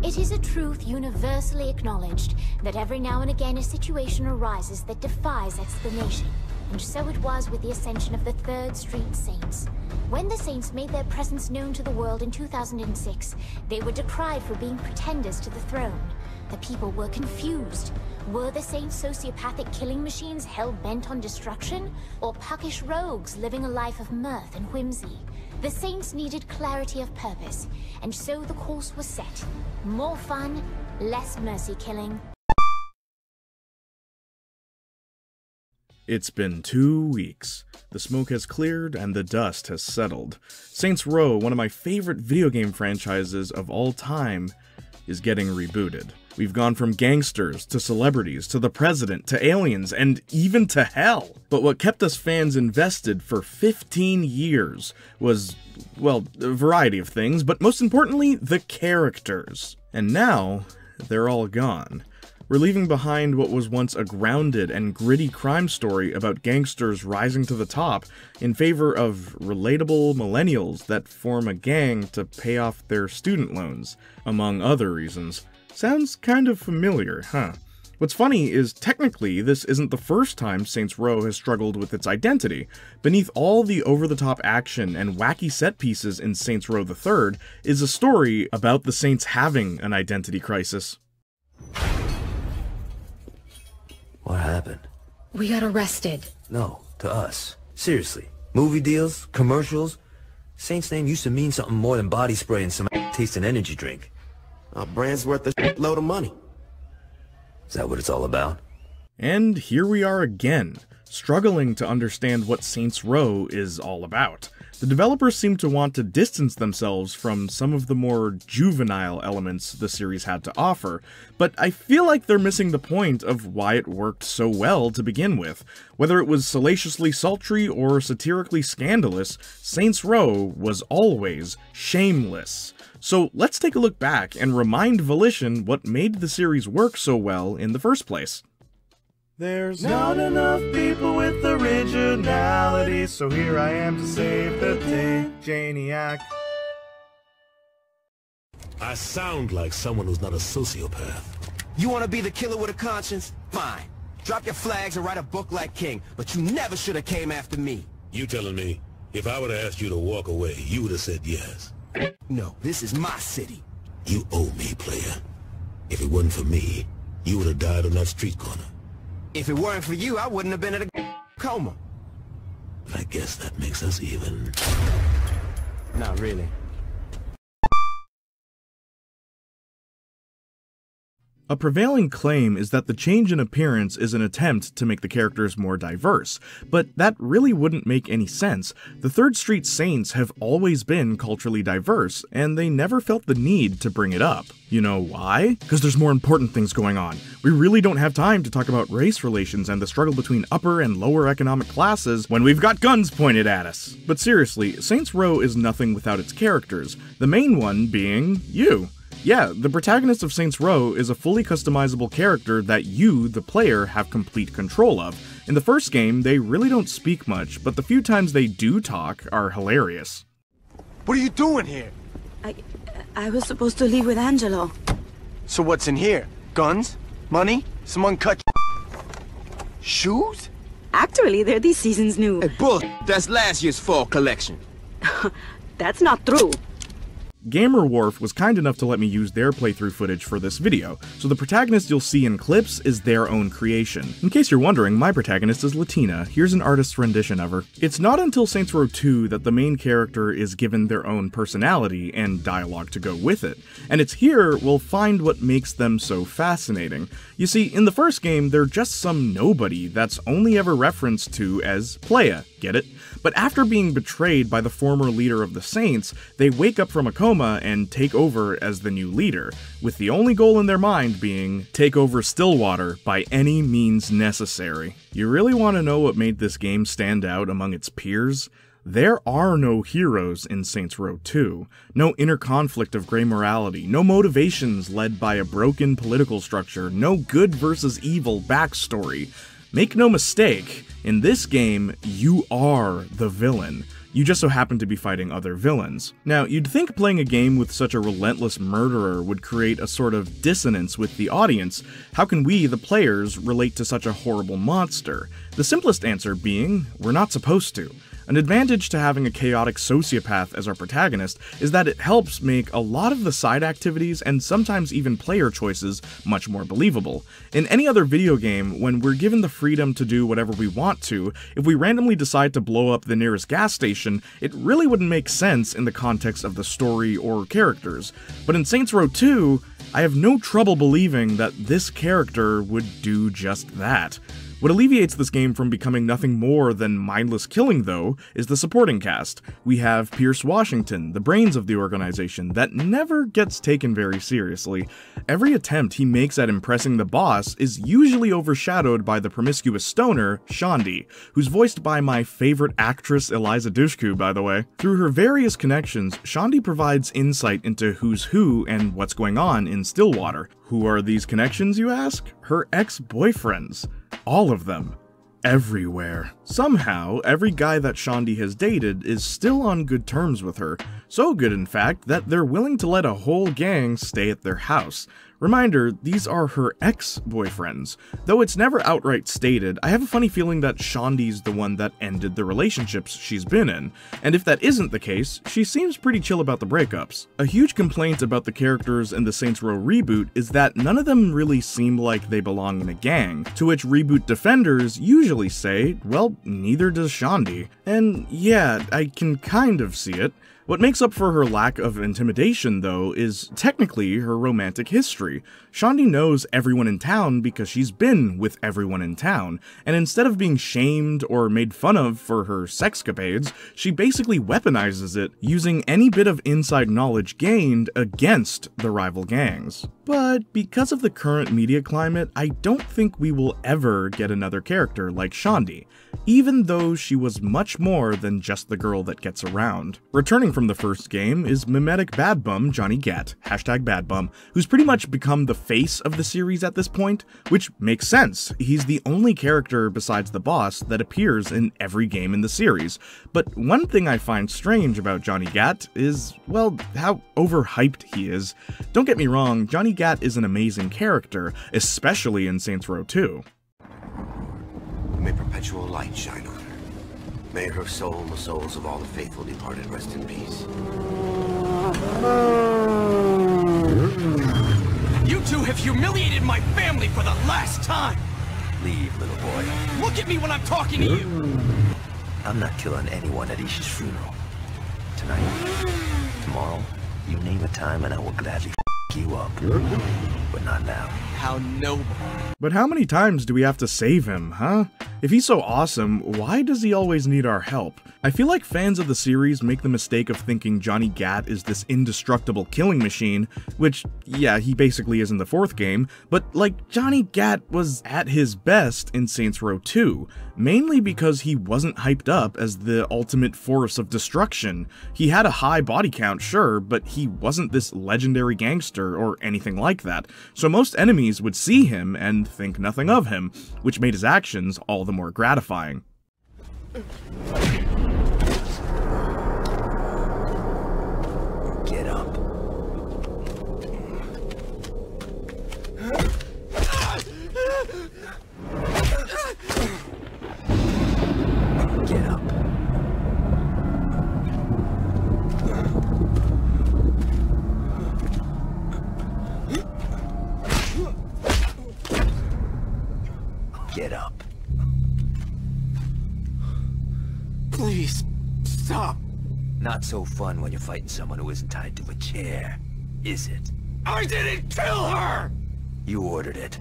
It is a truth universally acknowledged that every now and again a situation arises that defies explanation. And so it was with the ascension of the 3rd Street Saints. When the Saints made their presence known to the world in 2006, they were decried for being pretenders to the throne. The people were confused. Were the Saints sociopathic killing machines hell-bent on destruction? Or puckish rogues living a life of mirth and whimsy? The Saints needed clarity of purpose, and so the course was set. More fun, less mercy killing. It's been 2 weeks. The smoke has cleared and the dust has settled. Saints Row, one of my favorite video game franchises of all time, is getting rebooted. We've gone from gangsters to celebrities to the president to aliens and even to hell. But what kept us fans invested for 15 years was, well, a variety of things, but most importantly, the characters. And now, they're all gone. We're leaving behind what was once a grounded and gritty crime story about gangsters rising to the top in favor of relatable millennials that form a gang to pay off their student loans, among other reasons. Sounds kind of familiar, huh? What's funny is technically this isn't the first time Saints Row has struggled with its identity. Beneath all the over-the-top action and wacky set pieces in Saints Row the Third is a story about the Saints having an identity crisis. What happened? We got arrested. No, to us. Seriously. Movie deals, commercials. Saint's name used to mean something more than body spray and some tasting energy drink. Our brand's worth a load of money. Is that what it's all about? And here we are again, struggling to understand what Saints Row is all about. The developers seem to want to distance themselves from some of the more juvenile elements the series had to offer, but I feel like they're missing the point of why it worked so well to begin with. Whether it was salaciously sultry or satirically scandalous, Saints Row was always shameless. So let's take a look back and remind Volition what made the series work so well in the first place. There's not enough people with originality, so here I am to save the day, Jayniac. I sound like someone who's not a sociopath. You want to be the killer with a conscience? Fine. Drop your flags and write a book like King, but you never should have came after me. You telling me, if I would have asked you to walk away, you would have said yes? No, this is my city. You owe me, player. If it wasn't for me, you would have died on that street corner. If it weren't for you, I wouldn't have been in a coma. I guess that makes us even. Not really. A prevailing claim is that the change in appearance is an attempt to make the characters more diverse, but that really wouldn't make any sense. The 3rd Street Saints have always been culturally diverse, and they never felt the need to bring it up. You know why? Because there's more important things going on. We really don't have time to talk about race relations and the struggle between upper and lower economic classes when we've got guns pointed at us. But seriously, Saints Row is nothing without its characters, the main one being you. Yeah, the protagonist of Saints Row is a fully customizable character that you, the player, have complete control of. In the first game, they really don't speak much, but the few times they do talk are hilarious. What are you doing here? I was supposed to leave with Angelo. So what's in here? Guns? Money? Some uncut shoes? Actually, they're this season's new. Hey, bull, that's last year's fall collection. That's not true. GamerWharf was kind enough to let me use their playthrough footage for this video, so the protagonist you'll see in clips is their own creation. In case you're wondering, my protagonist is Latina. Here's an artist's rendition of her. It's not until Saints Row 2 that the main character is given their own personality and dialogue to go with it, and it's here we'll find what makes them so fascinating. You see, in the first game, they're just some nobody that's only ever referenced to as Playa, get it? But after being betrayed by the former leader of the Saints, they wake up from a coma and take over as the new leader, with the only goal in their mind being, take over Stillwater by any means necessary. You really want to know what made this game stand out among its peers? There are no heroes in Saints Row 2, no inner conflict of gray morality, no motivations led by a broken political structure, no good versus evil backstory. Make no mistake, in this game, you are the villain. You just so happen to be fighting other villains. Now, you'd think playing a game with such a relentless murderer would create a sort of dissonance with the audience. How can we, the players, relate to such a horrible monster? The simplest answer being, we're not supposed to. An advantage to having a chaotic sociopath as our protagonist is that it helps make a lot of the side activities and sometimes even player choices much more believable. In any other video game, when we're given the freedom to do whatever we want to, if we randomly decide to blow up the nearest gas station, it really wouldn't make sense in the context of the story or characters. But in Saints Row 2, I have no trouble believing that this character would do just that. What alleviates this game from becoming nothing more than mindless killing, though, is the supporting cast. We have Pierce Washington, the brains of the organization, that never gets taken very seriously. Every attempt he makes at impressing the boss is usually overshadowed by the promiscuous stoner, Shaundi, who's voiced by my favorite actress Eliza Dushku, by the way. Through her various connections, Shaundi provides insight into who's who and what's going on in Stillwater. Who are these connections, you ask? Her ex-boyfriends. All of them. Everywhere. Somehow, every guy that Shaundi has dated is still on good terms with her. So good, in fact, that they're willing to let a whole gang stay at their house. Reminder, these are her ex-boyfriends. Though it's never outright stated, I have a funny feeling that Shaundi's the one that ended the relationships she's been in. And if that isn't the case, she seems pretty chill about the breakups. A huge complaint about the characters in the Saints Row reboot is that none of them really seem like they belong in a gang, to which reboot defenders usually say, well, neither does Shaundi. And yeah, I can kind of see it. What makes up for her lack of intimidation, though, is technically her romantic history. Shaundi knows everyone in town because she's been with everyone in town, and instead of being shamed or made fun of for her sexcapades, she basically weaponizes it, using any bit of inside knowledge gained against the rival gangs. But because of the current media climate, I don't think we will ever get another character like Shaundi, even though she was much more than just the girl that gets around. Returning from the first game is mimetic bad bum Johnny Gat, #badbum, who's pretty much become the face of the series at this point, which makes sense. He's the only character besides the boss that appears in every game in the series. But one thing I find strange about Johnny Gat is, well, how overhyped he is. Don't get me wrong, Johnny Gat is an amazing character, especially in Saints Row 2. May perpetual light shine on her. May her soul and the souls of all the faithful departed rest in peace. You two have humiliated my family for the last time! Leave, little boy. Look at me when I'm talking to you! I'm not killing anyone at Isha's funeral. Tonight, tomorrow, you name a time and I will gladly you up. But not now. How noble. But how many times do we have to save him, huh? If he's so awesome, why does he always need our help? I feel like fans of the series make the mistake of thinking Johnny Gat is this indestructible killing machine, which, yeah, he basically is in the fourth game, but like, Johnny Gat was at his best in Saints Row 2, mainly because he wasn't hyped up as the ultimate force of destruction. He had a high body count, sure, but he wasn't this legendary gangster or anything like that, so most enemies would see him and think nothing of him, which made his actions all the more gratifying. Get up. Get up. Get up. Please, stop. Not so fun when you're fighting someone who isn't tied to a chair, is it? I didn't kill her! You ordered it.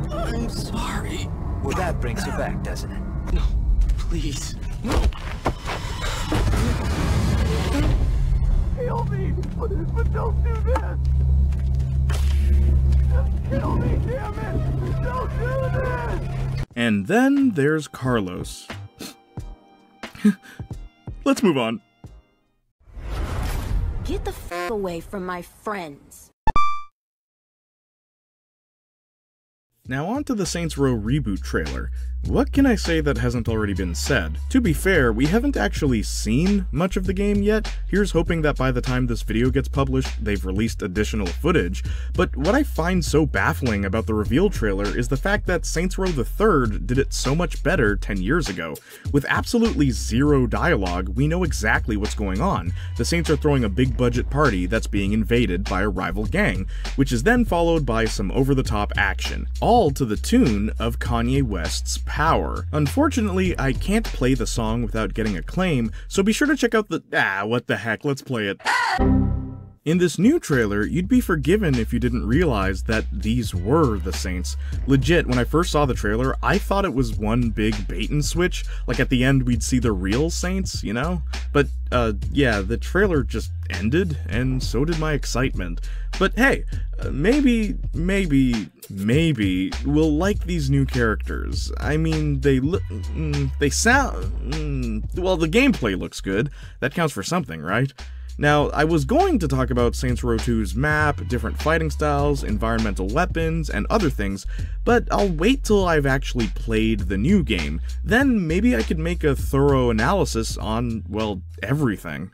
I'm sorry. Well, that brings you back, doesn't it? No, please. No. Kill me, but don't do this. Just kill me, damn it! Don't do this! And then there's Carlos. Let's move on. Get the f away from my friends. Now on to the Saints Row Reboot trailer. What can I say that hasn't already been said? To be fair, we haven't actually seen much of the game yet. Here's hoping that by the time this video gets published, they've released additional footage. But what I find so baffling about the reveal trailer is the fact that Saints Row the Third did it so much better 10 years ago. With absolutely zero dialogue, we know exactly what's going on. The Saints are throwing a big budget party that's being invaded by a rival gang, which is then followed by some over-the-top action, all to the tune of Kanye West's Power. Unfortunately, I can't play the song without getting a claim, so be sure to check out the— what the heck, let's play it. In this new trailer, you'd be forgiven if you didn't realize that these were the Saints. Legit, when I first saw the trailer, I thought it was one big bait and switch, like at the end we'd see the real Saints, you know? But, yeah, the trailer just ended, and so did my excitement. But hey, maybe we'll like these new characters. I mean, they sound— well, the gameplay looks good. That counts for something, right? Now, I was going to talk about Saints Row 2's map, different fighting styles, environmental weapons, and other things, but I'll wait till I've actually played the new game. Then maybe I could make a thorough analysis on, well, everything.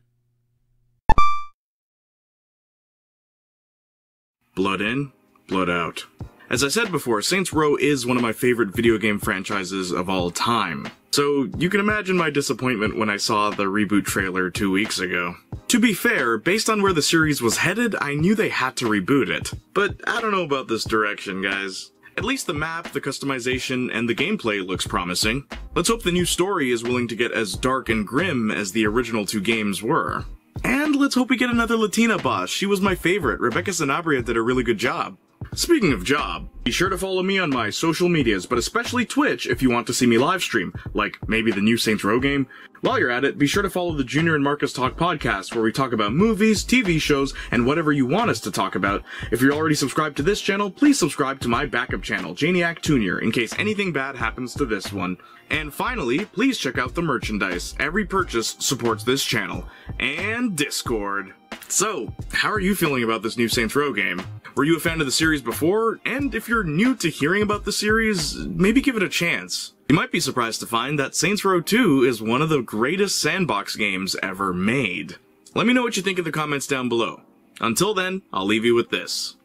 Blood in, blood out. As I said before, Saints Row is one of my favorite video game franchises of all time. So you can imagine my disappointment when I saw the Reboot trailer 2 weeks ago. To be fair, based on where the series was headed, I knew they had to reboot it. But I don't know about this direction, guys. At least the map, the customization, and the gameplay looks promising. Let's hope the new story is willing to get as dark and grim as the original 2 games were. And let's hope we get another Latina boss. She was my favorite. Rebecca Sanabria did a really good job. Speaking of job, be sure to follow me on my social medias, but especially Twitch if you want to see me live stream, like maybe the new Saints Row game. While you're at it, be sure to follow the Junior and Marcus Talk podcast, where we talk about movies, TV shows, and whatever you want us to talk about. If you're already subscribed to this channel, please subscribe to my backup channel, Jayniac Jr., in case anything bad happens to this one. And finally, please check out the merchandise. Every purchase supports this channel. And Discord. So, how are you feeling about this new Saints Row game? Were you a fan of the series before? And if you're new to hearing about the series, maybe give it a chance. You might be surprised to find that Saints Row 2 is one of the greatest sandbox games ever made. Let me know what you think in the comments down below. Until then, I'll leave you with this.